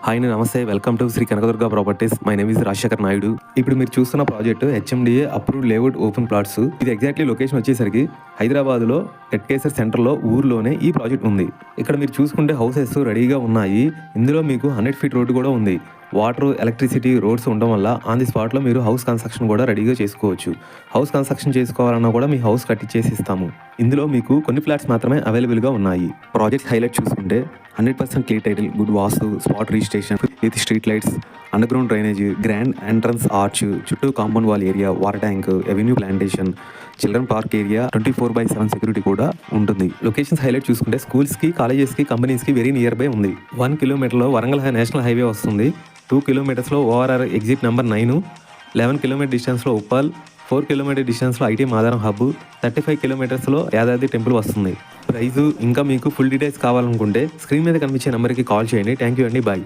Hi అండి, నమస్తే. Welcome to Shri Kanakadurga properties. My name is Rajasekhar Naidu. ఇప్పుడు మీరు చూస్తున్న project HMDA approved layout open plots. ఇది ఎగ్జాక్ట్లీ లొకేషన్ వచ్చేసరికి హైదరాబాద్లో టెట్కేసర్ సెంటర్లో ఊర్లోనే ఈ ప్రాజెక్ట్ ఉంది. ఇక్కడ మీరు చూసుకుంటే హౌసెస్ రెడీగా ఉన్నాయి. ఇందులో మీకు 100 ఫీట్ రోడ్డు కూడా ఉంది. వాటర్, ఎలక్ట్రిసిటీ, రోడ్స్ ఉండడం వల్ల ఆన్ ది స్పాట్లో మీరు హౌస్ కన్స్ట్రక్షన్ కూడా రెడీగా చేసుకోవచ్చు. హౌస్ కన్స్ట్రక్షన్ చేసుకోవాలన్నా కూడా మీ హౌస్ కట్టించేసి ఇస్తాము. ఇందులో మీకు కొన్ని ఫ్లాట్స్ మాత్రమే అవైలబుల్గా ఉన్నాయి. ప్రాజెక్ట్ హైలైట్ చూసుకుంటే 100% clear title, good vastu, spot registration with street lights, underground drainage, grand entrance arch, చుట్టూ compound wall area, water tank, avenue plantation, children park area, 24/7 security కూడా ఉంటుంది. లొకేషన్స్ హైలైట్ చూసుకుంటే స్కూల్స్కి, కాలేజెస్కి, కంపెనీస్కి వెరీ నియర్ బై ఉంది. 1 కిలోమీటర్లో Warangal national highway వస్తుంది. 2 కిలోమీటర్స్లో ORR exit number 9, 11 kilometre డిస్టెన్స్లో ఉప్పల్, 4 కిలోమీటర్ డిస్టెన్స్లో ఐటీ మాదారం హబ్, 35 కిలోమీటర్స్లో యాదాద్రి టెంపుల్ వస్తుంది. ప్రైజు ఇంకా మీకు ఫుల్ డీటెయిల్స్ కావాలనుకుంటే స్క్రీన్ మీద కనిపించే నెంబర్కి కాల్ చేయండి. థ్యాంక్ యూ అండి, బాయ్.